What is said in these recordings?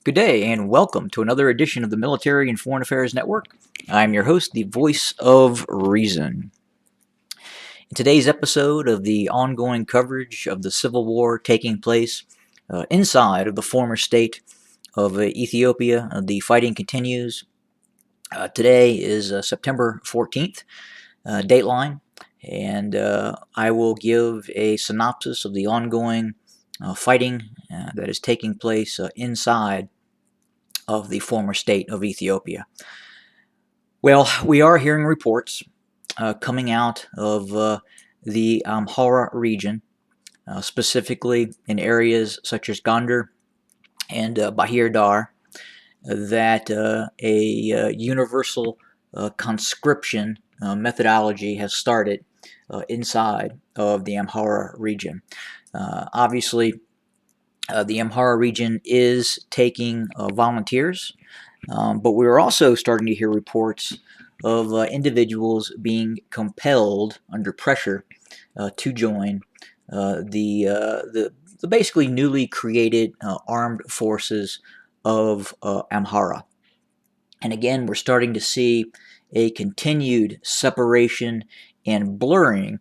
Good day, and welcome to another edition of the Military and Foreign Affairs Network. I'm your host, the voice of reason. In today's episode of the ongoing coverage of the civil war taking place inside of the former state of Ethiopia, the fighting continues. Today is September 14th, Dateline, and I will give a synopsis of the ongoing fighting that is taking place inside of the former state of Ethiopia. Well, we are hearing reports coming out of the Amhara region, specifically in areas such as Gondar and Bahir Dar, that a universal conscription methodology has started inside of the Amhara region. Obviously, the Amhara region is taking volunteers, but we're also starting to hear reports of individuals being compelled under pressure to join the basically newly created armed forces of Amhara. And again, we're starting to see a continued separation and blurring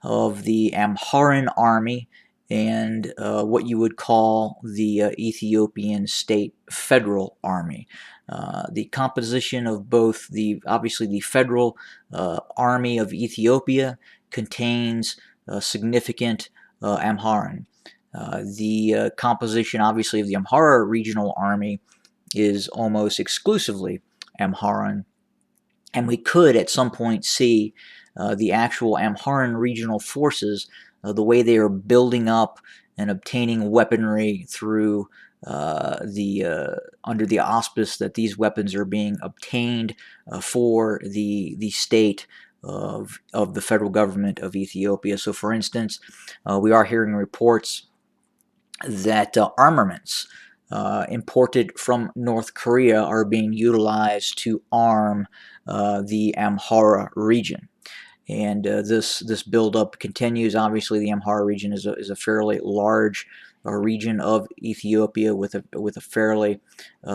of the Amharan army and what you would call the Ethiopian State Federal Army. The composition of both obviously the Federal Army of Ethiopia contains significant Amharan. The composition obviously of the Amhara Regional Army is almost exclusively Amharan, and we could at some point see the actual Amharan regional forces, the way they are building up and obtaining weaponry through under the auspice that these weapons are being obtained for the state of the federal government of Ethiopia. So, for instance, we are hearing reports that armaments imported from North Korea are being utilized to arm the Amhara region. And this buildup continues. Obviously, the Amhara region is a fairly large region of Ethiopia with a fairly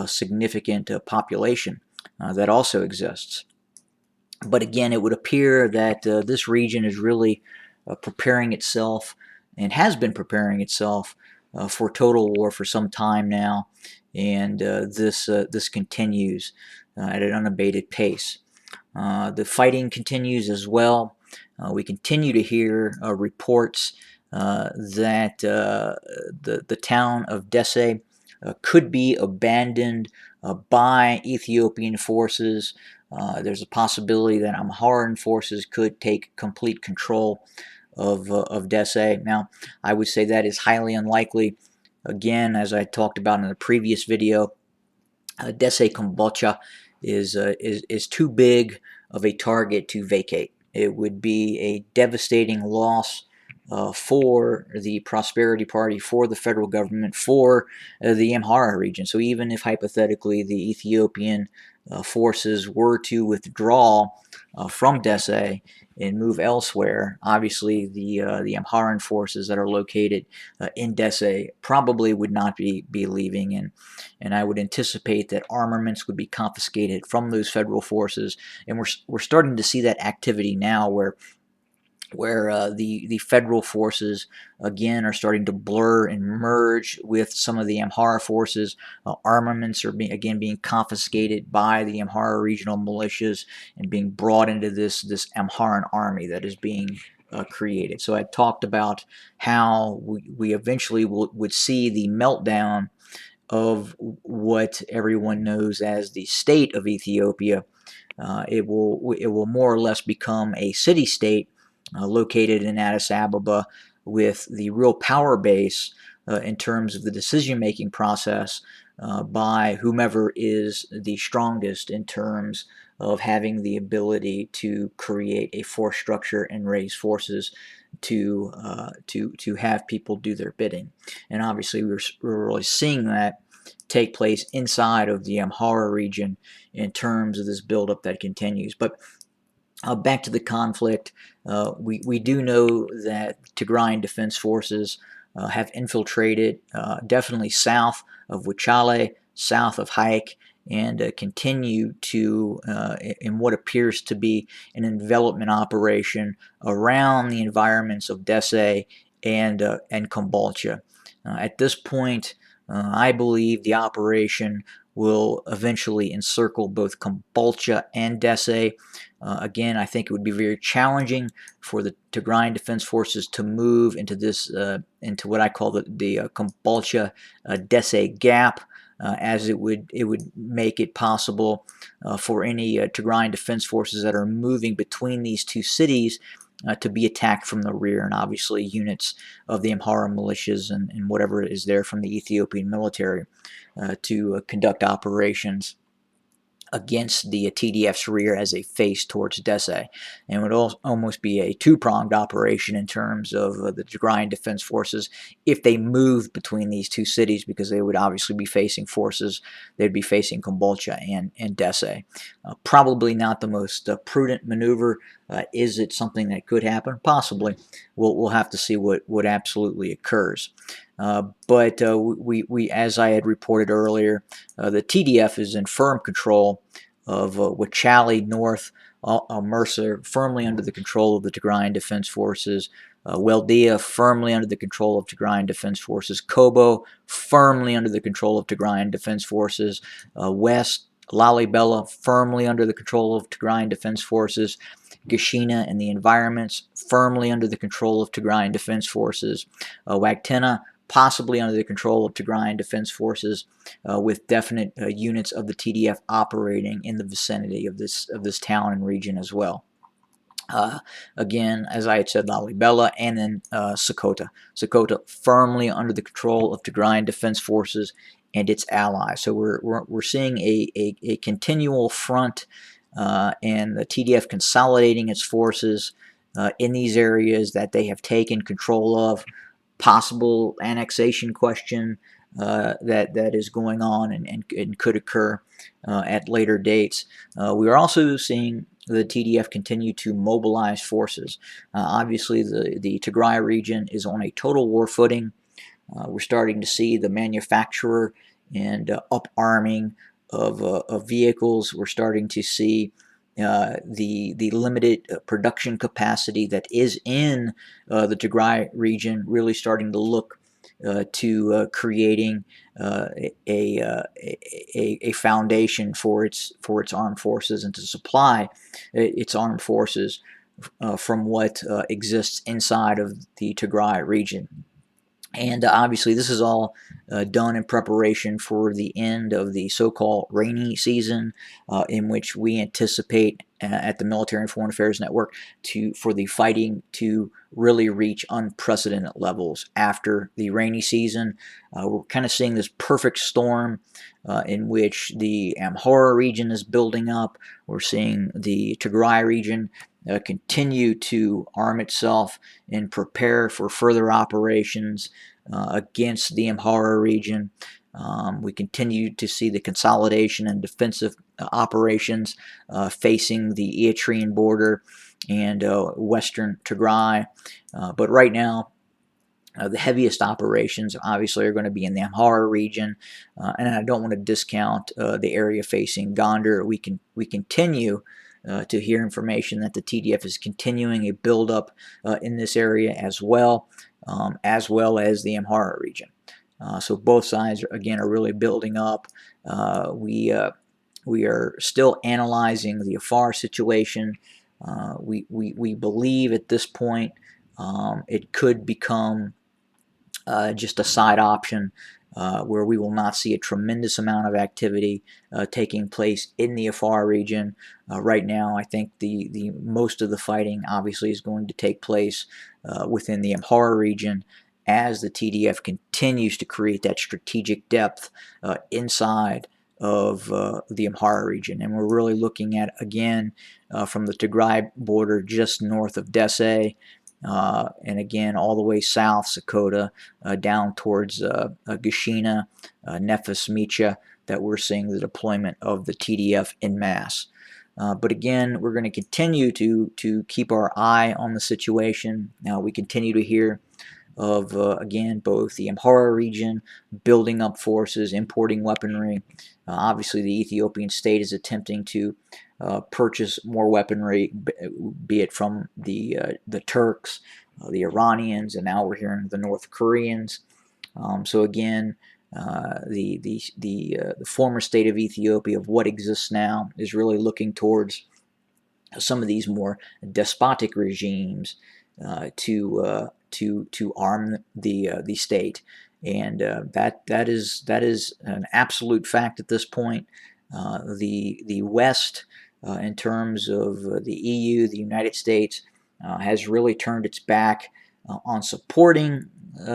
significant population that also exists. But again, it would appear that this region is really preparing itself and has been preparing itself for total war for some time now, and this continues at an unabated pace. The fighting continues as well. We continue to hear reports that the town of Desse could be abandoned by Ethiopian forces. There's a possibility that Amharan forces could take complete control of Desse. Now, I would say that is highly unlikely. Again, as I talked about in the previous video, Desse Kombolcha is too big of a target to vacate. It would be a devastating loss for the Prosperity Party, for the federal government, for the Amhara region. So even if hypothetically the Ethiopian forces were to withdraw from Desse and move elsewhere, obviously the Amharan forces that are located in Desse probably would not be leaving, and I would anticipate that armaments would be confiscated from those federal forces, and we're starting to see that activity now where the federal forces again are starting to blur and merge with some of the Amhara forces. Armaments are being confiscated by the Amhara regional militias and being brought into this Amharan army that is being created. So I talked about how we eventually would see the meltdown of what everyone knows as the state of Ethiopia. It will more or less become a city-state located in Addis Ababa, with the real power base in terms of the decision-making process by whomever is the strongest in terms of having the ability to create a force structure and raise forces to have people do their bidding. And obviously, we're really seeing that take place inside of the Amhara region in terms of this buildup that continues. But back to the conflict, we do know that Tigrayan Defense Forces have infiltrated definitely south of Wuchale, south of Haik, and continue to, in what appears to be an envelopment operation around the environments of Dese and Kombolcha. At this point, I believe the operation will eventually encircle both Kombolcha and Dese. Again, I think it would be very challenging for the Tigrayan Defense Forces to move into this, into what I call the Kombolcha Dese gap, as it would make it possible for any Tigrayan Defense Forces that are moving between these two cities to be attacked from the rear, and obviously units of the Amhara militias and whatever is there from the Ethiopian military to conduct operations against the TDF's rear as they face towards Dese, and would almost be a two-pronged operation in terms of the Tigrayan Defense Forces if they moved between these two cities, because they would obviously be facing forces. They'd be facing Kombolcha and Dese. Probably not the most prudent maneuver. Is it something that could happen? Possibly. We'll have to see what absolutely occurs. But we, as I had reported earlier, the TDF is in firm control of Wuchale North, Mercer firmly under the control of the Tigrayan Defense Forces, Weldia firmly under the control of Tigrayan Defense Forces, Kobo firmly under the control of Tigrayan Defense Forces, West Lalibela firmly under the control of Tigrayan Defense Forces, Gashina and the environments firmly under the control of Tigrayan Defense Forces, Wagtena possibly under the control of Tigrayan Defense Forces, with definite units of the TDF operating in the vicinity of this town and region as well. Again, as I had said, Lalibela and then Sokoto. Sokoto firmly under the control of Tigrayan Defense Forces and its allies. So we're seeing a continual front, and the TDF consolidating its forces in these areas that they have taken control of. Possible annexation question that is going on and could occur at later dates. We are also seeing the TDF continue to mobilize forces. Obviously, the Tigray region is on a total war footing. We're starting to see the manufacturer and up-arming of vehicles. We're starting to see the limited production capacity that is in the Tigray region really starting to look to creating a foundation for its armed forces and to supply its armed forces from what exists inside of the Tigray region. And obviously this is all done in preparation for the end of the so-called rainy season, in which we anticipate at the Military and Foreign Affairs Network for the fighting to really reach unprecedented levels after the rainy season. We're kind of seeing this perfect storm in which the Amhara region is building up. We're seeing the Tigray region continue to arm itself and prepare for further operations against the Amhara region. We continue to see the consolidation and defensive operations facing the Eritrean border and western Tigray. But right now, the heaviest operations obviously are going to be in the Amhara region, and I don't want to discount the area facing Gondar. We continue to hear information that the TDF is continuing a buildup in this area as well as the Amhara region. So both sides, again, are really building up. We are still analyzing the Afar situation. We believe at this point it could become just a side option where we will not see a tremendous amount of activity taking place in the Afar region. Right now, I think the most of the fighting obviously is going to take place within the Amhara region as the TDF continues to create that strategic depth inside of the Amhara region. And we're really looking at, again, from the Tigray border just north of Dese, and again all the way south, Sokoto, down towards Gashina, Nefes, Micha, that we're seeing the deployment of the TDF en masse. But again, we're going to continue to keep our eye on the situation. Now we continue to hear of, again, both the Amhara region building up forces, importing weaponry. Obviously, the Ethiopian state is attempting to purchase more weaponry, be it from the Turks, the Iranians, and now we're hearing the North Koreans. So again, the former state of Ethiopia, of what exists now, is really looking towards some of these more despotic regimes to arm the state, and that is an absolute fact at this point. The West, in terms of the EU, the United States, has really turned its back on supporting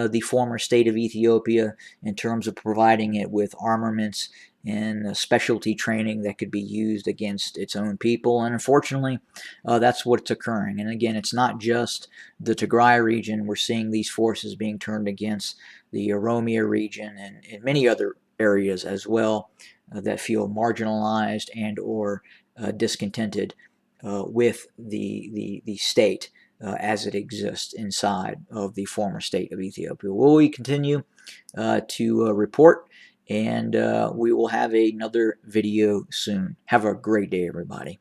the former state of Ethiopia in terms of providing it with armaments and specialty training that could be used against its own people. And unfortunately, that's what's occurring. And again, it's not just the Tigray region. We're seeing these forces being turned against the Oromia region and many other areas as well that feel marginalized and or discontented with the state as it exists inside of the former state of Ethiopia. Will we continue to report? And we will have another video soon. Have a great day, everybody.